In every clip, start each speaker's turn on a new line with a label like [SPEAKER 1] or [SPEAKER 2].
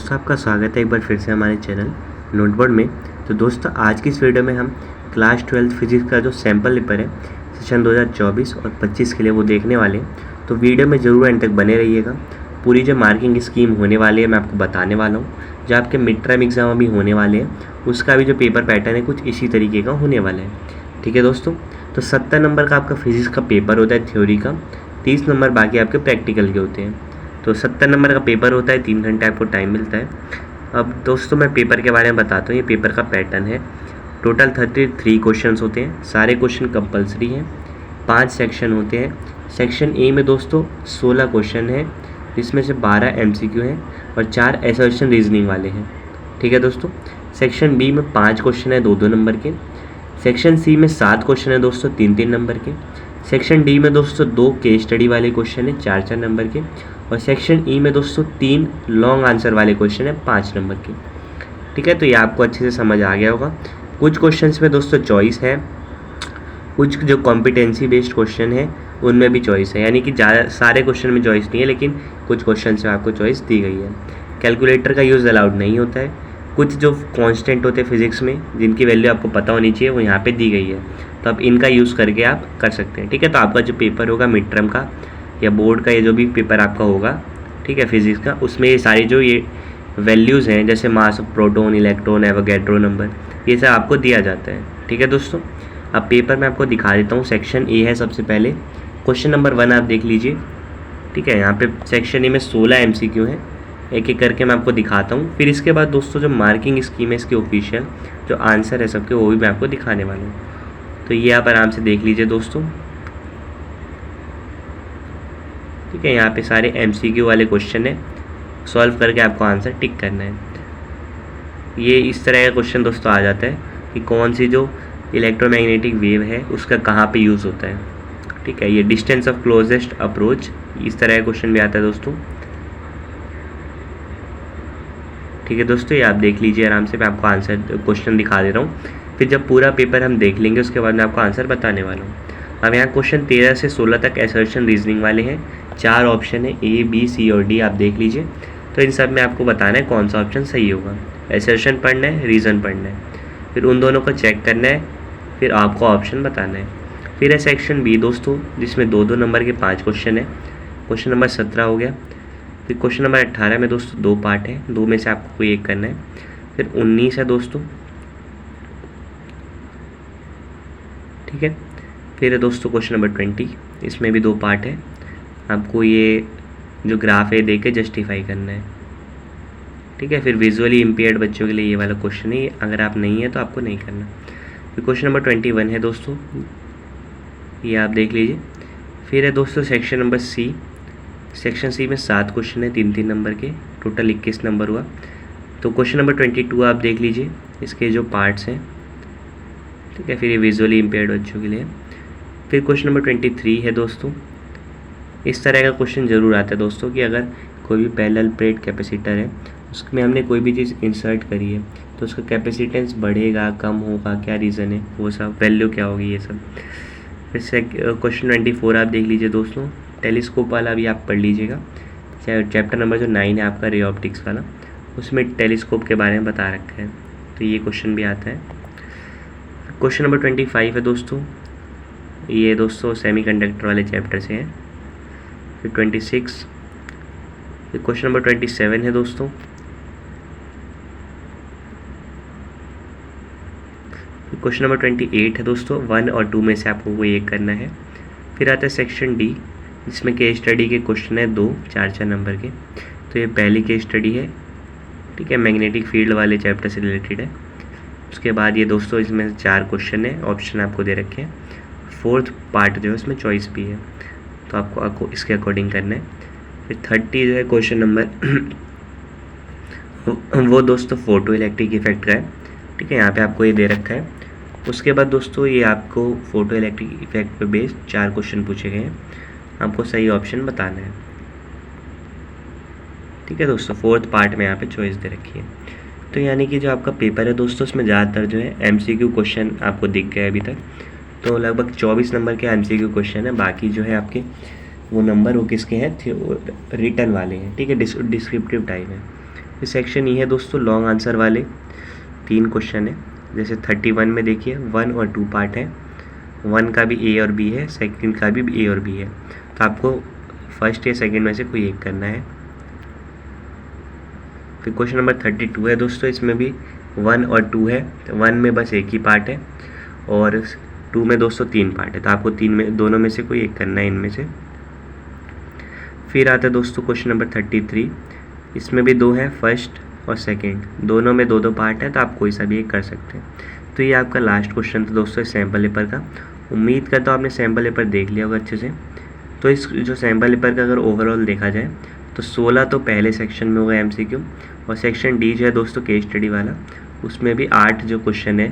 [SPEAKER 1] दोस्तों आपका स्वागत है एक बार फिर से हमारे चैनल नोटबोर्ड में। तो दोस्तों आज की इस वीडियो में हम क्लास 12 फिजिक्स का जो सैम्पल पेपर है सेशन 2024 और 25 के लिए वो देखने वाले हैं। तो वीडियो में ज़रूर एंड तक बने रहिएगा। पूरी जो मार्किंग स्कीम होने वाली है मैं आपको बताने वाला हूँ। जो आपके मिड टर्म एग्ज़ाम अभी होने वाले हैं उसका भी जो पेपर पैटर्न है कुछ इसी तरीके का होने वाला है। ठीक है दोस्तों, तो 70 नंबर का आपका फिजिक्स का पेपर होता है थ्योरी का, 30 नंबर बाकी आपके प्रैक्टिकल के होते हैं। तो 70 नंबर का पेपर होता है, 3 घंटे आपको टाइम मिलता है। अब दोस्तों मैं पेपर के बारे में बताता हूँ। ये पेपर का पैटर्न है। टोटल 33 क्वेश्चंस होते हैं, सारे क्वेश्चन कंपलसरी हैं। 5 सेक्शन होते हैं। सेक्शन ए में दोस्तों 16 क्वेश्चन हैं, जिसमें से 12 MCQ हैं और 4 एसर्शन रीजनिंग वाले हैं। ठीक है दोस्तों। सेक्शन बी में 5 क्वेश्चन है 2-2 नंबर के। सेक्शन सी में 7 क्वेश्चन है दोस्तों 3-3 नंबर के। सेक्शन डी में दोस्तों 2 केस स्टडी वाले क्वेश्चन है 4-4 नंबर के। और सेक्शन ई में दोस्तों 3 लॉन्ग आंसर वाले क्वेश्चन है 5 नंबर के। ठीक है, तो ये आपको अच्छे से समझ आ गया होगा। कुछ क्वेश्चंस में दोस्तों चॉइस है, कुछ जो कॉम्पिटेंसी बेस्ड क्वेश्चन है उनमें भी चॉइस है, यानी कि ज़्यादा सारे क्वेश्चन में चॉइस नहीं है, लेकिन कुछ क्वेश्चन में आपको चॉइस दी गई है। कैलकुलेटर का यूज़ अलाउड नहीं होता है। कुछ जो कांस्टेंट होते हैं फिजिक्स में जिनकी वैल्यू आपको पता होनी चाहिए वो यहाँ पे दी गई है, तो आप इनका यूज़ करके आप कर सकते हैं। ठीक है, तो आपका जो पेपर होगा मिड टर्म का या बोर्ड का, ये जो भी पेपर आपका होगा, ठीक है, फिजिक्स का, उसमें ये सारी जो ये वैल्यूज़ हैं जैसे mass of proton, electron, Avogadro number, ये सब आपको दिया जाता है। ठीक है दोस्तों, अब पेपर मैं आपको दिखा देता हूँ। सेक्शन ए है सबसे पहले। क्वेश्चन नंबर 1 आप देख लीजिए। ठीक है, यहाँ पे सेक्शन ए में 16 MCQ हैं। एक एक करके मैं आपको दिखाता हूँ। फिर इसके बाद दोस्तों जो मार्किंग स्कीम है इसकी ऑफिशियल जो आंसर है सबके वो भी मैं आपको दिखाने वाला हूँ। तो ये आप आराम से देख लीजिए दोस्तों। ठीक है, यहाँ पे सारे MCQ वाले क्वेश्चन है, सॉल्व करके आपको आंसर टिक करना है। ये इस तरह का क्वेश्चन दोस्तों आ जाता है कि कौन सी जो इलेक्ट्रोमैग्नेटिक वेव है उसका कहाँ पे यूज़ होता है। ठीक है, ये डिस्टेंस ऑफ क्लोजेस्ट अप्रोच, इस तरह का क्वेश्चन भी आता है दोस्तों। ठीक है दोस्तों, ये आप देख लीजिए आराम से। मैं आपको आंसर क्वेश्चन दिखा दे रहा हूँ, फिर जब पूरा पेपर हम देख लेंगे उसके बाद मैं आपको आंसर बताने वाला हूँ। अब यहाँ क्वेश्चन 13 से 16 तक एसर्शन रीजनिंग वाले हैं। 4 ऑप्शन है A, B, C और D, आप देख लीजिए। तो इन सब में आपको बताना है कौन सा ऑप्शन सही होगा। एसर्शन पढ़ना है, रीज़न पढ़ना है, फिर उन दोनों को चेक करना है, फिर आपको ऑप्शन बताना है। फिर है सेक्शन बी दोस्तों, जिसमें 2-2 नंबर के 5 क्वेश्चन है। क्वेश्चन नंबर 17 हो गया। फिर क्वेश्चन नंबर 18 में दोस्तों 2 पार्ट है, 2 में से आपको कोई एक करना है। फिर 19 है दोस्तों। ठीक है, फिर है दोस्तों क्वेश्चन नंबर 20, इसमें भी 2 पार्ट है। आपको ये जो ग्राफ है देख के जस्टिफाई करना है। ठीक है, फिर विजुअली इम्पेयर्ड बच्चों के लिए ये वाला क्वेश्चन है, अगर आप नहीं है तो आपको नहीं करना। फिर क्वेश्चन नंबर 21 है दोस्तों, ये आप देख लीजिए। फिर है दोस्तों section number C. Section C में 7 क्वेश्चन है 3-3 नंबर के, टोटल 21 नंबर हुआ। तो क्वेश्चन नंबर 22 आप देख लीजिए, इसके जो पार्ट्स हैं। ठीक है, फिर ये विजुअली इम्पेयर्ड बच्चों के लिए। फिर क्वेश्चन नंबर 23 है दोस्तों। इस तरह का क्वेश्चन ज़रूर आता है दोस्तों कि अगर कोई भी पैरेलल प्लेट कैपेसिटर है उसमें हमने कोई भी चीज़ इंसर्ट करी है तो उसका कैपेसिटेंस बढ़ेगा, कम होगा, क्या रीज़न है, वो सब वैल्यू क्या होगी, ये सब। फिर क्वेश्चन 24 आप देख लीजिए दोस्तों। टेलीस्कोप वाला भी आप पढ़ लीजिएगा। चैप्टर नंबर जो 9 है आपका रे ऑप्टिक्स वाला, उसमें टेलीस्कोप के बारे में बता रखा है, तो ये क्वेश्चन भी आता है। क्वेश्चन नंबर 25 है दोस्तों, ये दोस्तों सेमीकंडक्टर वाले चैप्टर से है। फिर 26, फिर क्वेश्चन नंबर 27 है दोस्तों। फिर क्वेश्चन नंबर 28 है दोस्तों। 1 और 2 में से आपको कोई एक करना है। फिर आता है सेक्शन डी, जिसमें केस स्टडी के क्वेश्चन है 2 4-4 नंबर के। तो ये पहली केस स्टडी है। ठीक है, मैग्नेटिक फील्ड वाले चैप्टर से रिलेटेड है। उसके बाद ये दोस्तों इसमें 4 क्वेश्चन है, ऑप्शन आपको दे रखे हैं। 4th पार्ट जो है उसमें चॉइस भी है, तो आपको इसके अकॉर्डिंग करना है। फिर 30 जो है क्वेश्चन नंबर वो दोस्तों फोटो इलेक्ट्रिक इफेक्ट का है। ठीक है, यहाँ पे आपको ये दे रखा है। उसके बाद दोस्तों ये आपको फोटो इलेक्ट्रिक इफेक्ट पे बेस्ड 4 क्वेश्चन पूछे गए हैं, आपको सही ऑप्शन बताना है। ठीक है दोस्तों, 4th पार्ट में यहाँ पे चॉइस दे रखी है। तो यानी कि जो आपका पेपर है दोस्तों उसमें ज़्यादातर जो है MCQ क्वेश्चन आपको दिख गए अभी तक। तो लगभग 24 नंबर के MCQ क्वेश्चन है, बाकी जो है आपके वो नंबर वो किसके हैं, रिटर्न वाले हैं। ठीक है, डिस्क्रिप्टिव टाइप है। फिर सेक्शन ई है दोस्तों लॉन्ग आंसर वाले 3 क्वेश्चन है। जैसे 31 में देखिए 1 और 2 पार्ट है, 1 का भी ए और बी है, सेकंड का भी ए और बी है, तो आपको फर्स्ट या सेकंड में से कोई एक करना है। फिर क्वेश्चन नंबर 32 है दोस्तों, इसमें भी 1 और 2 है, तो 1 में बस एक ही पार्ट है और 2 में दोस्तों 3 पार्ट है, तो आपको दोनों में से कोई एक करना है इनमें से। फिर आता है दोस्तों क्वेश्चन नंबर 33, इसमें भी 2 है, फर्स्ट और सेकंड, दोनों में 2-2 पार्ट है, तो आप कोई सा भी एक कर सकते हैं। तो ये आपका लास्ट क्वेश्चन था दोस्तों सैम्पल पेपर का। उम्मीद करता हूँ आपने सैम्पल पेपर देख लिया होगा अच्छे से। तो इस जो सैम्पल पेपर का अगर ओवरऑल देखा जाए तो 16 तो पहले सेक्शन में होगा MCQ, और सेक्शन डी जो है दोस्तों केस स्टडी वाला, उसमें भी 8 जो क्वेश्चन है,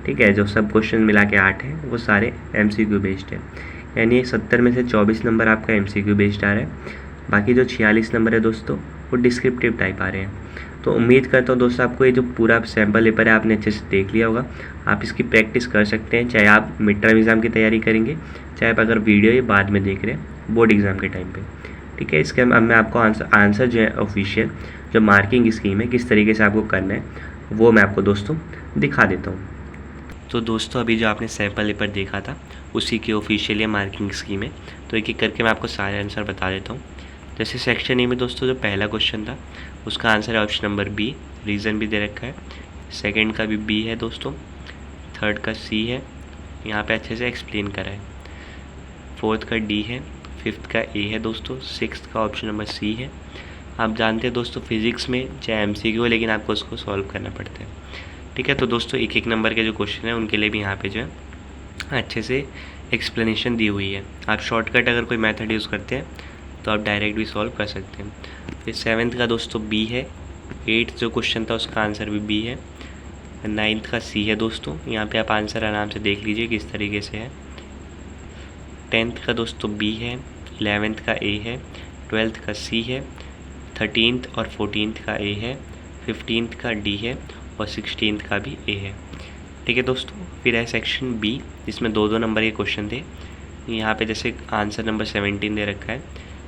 [SPEAKER 1] ठीक है, जो सब क्वेश्चन मिला के 8 है, वो सारे MCQ बेस्ड है। यानी 70 में से 24 नंबर आपका MCQ बेस्ड आ रहा है, बाकी जो 46 नंबर है दोस्तों वो डिस्क्रिप्टिव टाइप आ रहे हैं। तो उम्मीद करता हूँ दोस्तों आपको ये जो पूरा सैम्पल पेपर है आपने अच्छे से देख लिया होगा। आप इसकी प्रैक्टिस कर सकते हैं, चाहे आप मिड टर्म एग्ज़ाम की तैयारी करेंगे, चाहे आप अगर वीडियो ये बाद में देख रहे हैं बोर्ड एग्ज़ाम के टाइम पे, ठीक है। इसके अब मैं आपको आंसर जो है ऑफिशियल जो मार्किंग स्कीम है किस तरीके से आपको करना है वो मैं आपको दोस्तों दिखा देता हूँ। तो दोस्तों अभी जो आपने सैम्पल पेपर देखा था उसी की ऑफिशियल ये मार्किंग स्कीम है। तो एक एक करके मैं आपको सारे आंसर बता देता हूँ। जैसे सेक्शन ए में दोस्तों जो पहला क्वेश्चन था उसका आंसर है ऑप्शन नंबर बी, रीज़न भी दे रखा है। सेकंड का भी बी है दोस्तों, थर्ड का सी है, यहाँ पे अच्छे से एक्सप्लेन करा है। फोर्थ का डी है, फिफ्थ का ए है दोस्तों, सिक्स्थ का ऑप्शन नंबर सी है। आप जानते हैं दोस्तों फिज़िक्स में चाहे MCQ हो लेकिन आपको उसको सॉल्व करना पड़ता है, ठीक है। तो दोस्तों एक एक नंबर के जो क्वेश्चन है उनके लिए भी यहाँ पे जो है अच्छे से एक्सप्लेनेशन दी हुई है। आप शॉर्टकट अगर कोई मेथड यूज़ करते हैं तो आप डायरेक्ट भी सॉल्व कर सकते हैं। फिर 7th का दोस्तों बी है, 8th जो क्वेश्चन था उसका आंसर भी बी है, 9th का सी है दोस्तों, यहाँ पे आप आंसर आराम से देख लीजिए किस तरीके से है। 10th का दोस्तों बी है, 11th का ए है, 12th का सी है, 13th और 14th का ए है, 15th का डी है और 16th का भी ए है, ठीक है दोस्तों। फिर है सेक्शन बी जिसमें 2-2 नंबर के क्वेश्चन थे। यहाँ पे जैसे आंसर नंबर 17 दे रखा है,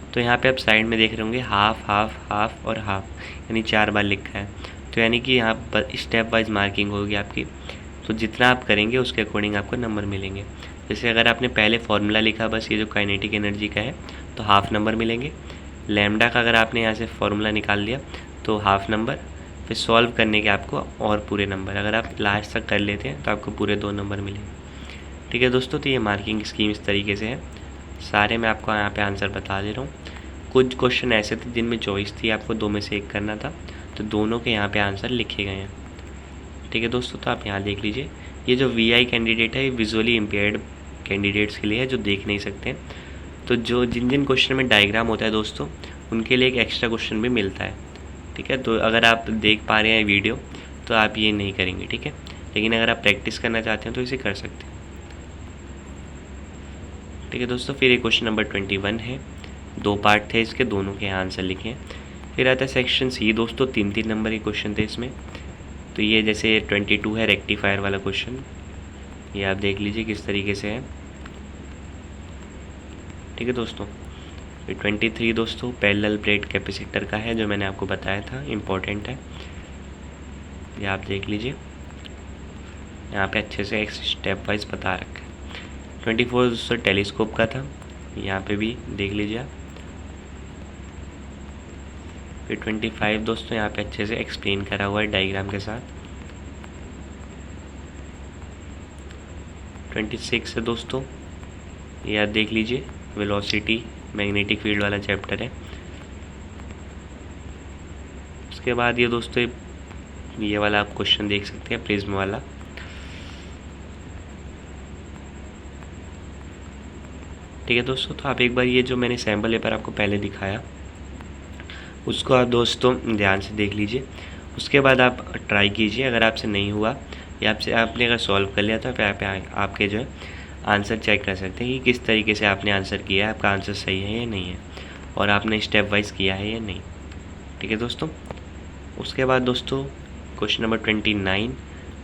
[SPEAKER 1] तो यहाँ पे आप साइड में देख रहे होंगे हाफ हाफ हाफ और हाफ, यानी 4 बार लिखा है। तो यानी कि यहाँ पर स्टेप वाइज मार्किंग होगी आपकी, तो जितना आप करेंगे उसके अकॉर्डिंग आपको नंबर मिलेंगे। जैसे अगर आपने पहले फॉर्मूला लिखा बस ये जो काइनेटिक एनर्जी का है तो हाफ नंबर मिलेंगे। लैम्डा का अगर आपने यहाँ से फॉर्मूला निकाल लिया तो हाफ नंबर, फिर सॉल्व करने के आपको और पूरे नंबर, अगर आप लास्ट तक कर लेते हैं तो आपको पूरे 2 नंबर मिलेंगे, ठीक है दोस्तों। तो ये मार्किंग स्कीम इस तरीके से है। सारे मैं आपको यहाँ पे आंसर बता दे रहा हूँ। कुछ क्वेश्चन ऐसे थे जिनमें चॉइस थी, आपको 2 में से एक करना था, तो दोनों के यहाँ पे आंसर लिखे गए हैं, ठीक है दोस्तों। तो आप यहाँ देख लीजिए, ये जो VI कैंडिडेट है ये विजुअली इम्पेयर्ड कैंडिडेट्स के लिए है जो देख नहीं सकते। तो जो जिन जिन क्वेश्चन में डायग्राम होता है दोस्तों उनके लिए एक एक्स्ट्रा क्वेश्चन भी मिलता है, ठीक है। तो अगर आप देख पा रहे हैं वीडियो तो आप ये नहीं करेंगे, ठीक है, लेकिन अगर आप प्रैक्टिस करना चाहते हैं तो इसे कर सकते हैं, ठीक है दोस्तों। फिर एक क्वेश्चन नंबर 21 है, 2 पार्ट थे इसके, दोनों के आंसर लिखे हैं। फिर आता है सेक्शन सी दोस्तों, 3-3 नंबर के क्वेश्चन थे इसमें। तो ये जैसे 22 है रेक्टिफायर वाला क्वेश्चन, ये आप देख लीजिए किस तरीके से है, ठीक है दोस्तों। फिर 23 दोस्तों पैरेलल प्लेट कैपेसिटर का है, जो मैंने आपको बताया था इम्पोर्टेंट है, ये आप देख लीजिए, यहाँ पे अच्छे से एक स्टेप वाइज बता रखा है। 24 दोस्तों टेलीस्कोप का था, यहाँ पे भी देख लीजिए आप। फिर 25 दोस्तों यहाँ पे अच्छे से एक्सप्लेन करा हुआ है डायग्राम के साथ। 26 है दोस्तों, ये आप देख लीजिए, वेलोसिटी मैग्नेटिक फील्ड वाला चैप्टर है। उसके बाद ये दोस्तों ये वाला आप क्वेश्चन देख सकते हैं, प्रिज्म वाला, ठीक है दोस्तों। तो आप एक बार ये जो मैंने सैम्पल पेपर आपको पहले दिखाया उसको आप दोस्तों ध्यान से देख लीजिए। उसके बाद आप ट्राई कीजिए, अगर आपसे नहीं हुआ या आपने अगर सॉल्व कर लिया तो आपके जो है आंसर चेक कर सकते हैं कि किस तरीके से आपने आंसर किया है, आपका आंसर सही है या नहीं है, और आपने स्टेप वाइज किया है या नहीं, ठीक है दोस्तों। उसके बाद दोस्तों क्वेश्चन नंबर 29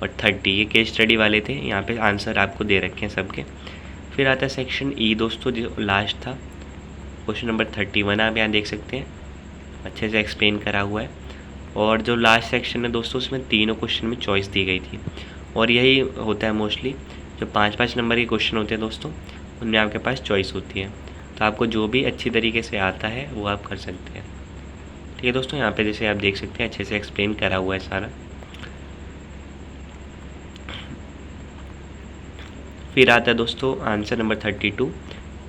[SPEAKER 1] और 30 ये केस स्टडी वाले थे, यहाँ पे आंसर आपको दे रखे हैं सबके। फिर आता है सेक्शन ई दोस्तों, जो लास्ट था, क्वेश्चन नंबर 31 आप यहाँ देख सकते हैं, अच्छे से एक्सप्लेन करा हुआ है। और जो लास्ट सेक्शन है दोस्तों उसमें तीनों क्वेश्चन में चॉइस दी गई थी। और यही होता है मोस्टली, जो 5-5 नंबर के क्वेश्चन होते हैं दोस्तों उनमें आपके पास चॉइस होती है। तो आपको जो भी अच्छी तरीके से आता है वो आप कर सकते हैं। ठीक है दोस्तों, यहाँ पे जैसे आप देख सकते हैं अच्छे से एक्सप्लेन करा हुआ है सारा। फिर आता है दोस्तों आंसर नंबर 32,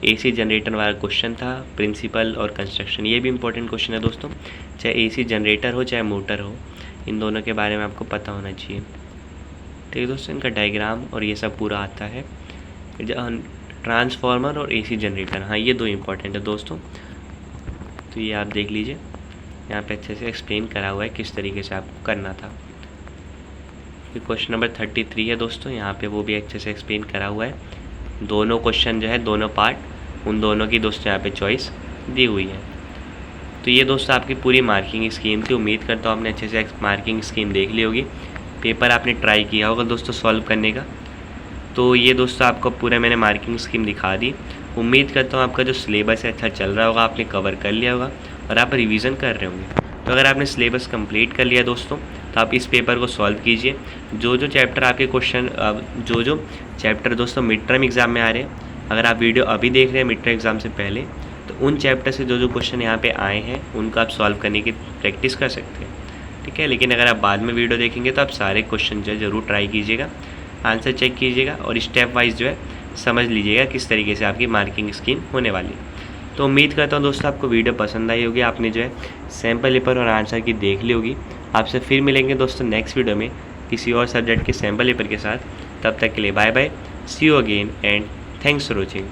[SPEAKER 1] एसी जनरेटर वाला क्वेश्चन था, प्रिंसिपल और कंस्ट्रक्शन। ये भी इंपॉर्टेंट क्वेश्चन है दोस्तों, चाहे एसी जनरेटर हो चाहे मोटर हो, इन दोनों के बारे में आपको पता होना चाहिए। ठीक है दोस्तों, इनका डायग्राम और ये सब पूरा आता है। ट्रांसफार्मर और एसी जनरेटर, हाँ ये दो इंपॉर्टेंट है दोस्तों, तो ये आप देख लीजिए, यहाँ पे अच्छे से एक्सप्लेन करा हुआ है किस तरीके से आपको करना था। फिर क्वेश्चन नंबर 33 है दोस्तों, यहाँ पे वो भी अच्छे से एक्सप्लेन करा हुआ है। दोनों क्वेश्चन जो है, दोनों पार्ट, उन दोनों की दोस्तों यहाँ पे चॉइस दी हुई है। तो ये दोस्तों आपकी पूरी मार्किंग स्कीम थी। उम्मीद करता हूँ आपने अच्छे से मार्किंग स्कीम देख ली होगी, पेपर आपने ट्राई किया होगा दोस्तों सॉल्व करने का। तो ये दोस्तों आपको पूरा मैंने मार्किंग स्कीम दिखा दी। उम्मीद करता हूँ आपका जो सिलेबस है अच्छा चल रहा होगा, आपने कवर कर लिया होगा और आप रिवीजन कर रहे होंगे। तो अगर आपने सिलेबस कंप्लीट कर लिया दोस्तों तो आप इस पेपर को सॉल्व कीजिए। जो जो चैप्टर आपके क्वेश्चन, जो जो चैप्टर दोस्तों मिड टर्म एग्ज़ाम में आ रहे हैं, अगर आप वीडियो अभी देख रहे हैं मिड टर्म एग्ज़ाम से पहले, तो उन चैप्टर से जो जो क्वेश्चन यहाँ पे आए हैं उनको आप सॉल्व करने की प्रैक्टिस कर सकते हैं। ठीक है, लेकिन अगर आप बाद में वीडियो देखेंगे तो आप सारे क्वेश्चन जो है ज़रूर ट्राई कीजिएगा, आंसर चेक कीजिएगा और स्टेप वाइज जो है समझ लीजिएगा किस तरीके से आपकी मार्किंग स्कीम होने वाली है। तो उम्मीद करता हूँ दोस्तों आपको वीडियो पसंद आई होगी, आपने जो है सैम्पल पेपर और आंसर की देख ली होगी। आपसे फिर मिलेंगे दोस्तों नेक्स्ट वीडियो में किसी और सब्जेक्ट के सैम्पल पेपर के साथ। तब तक के लिए bye bye, see you again and thanks for watching.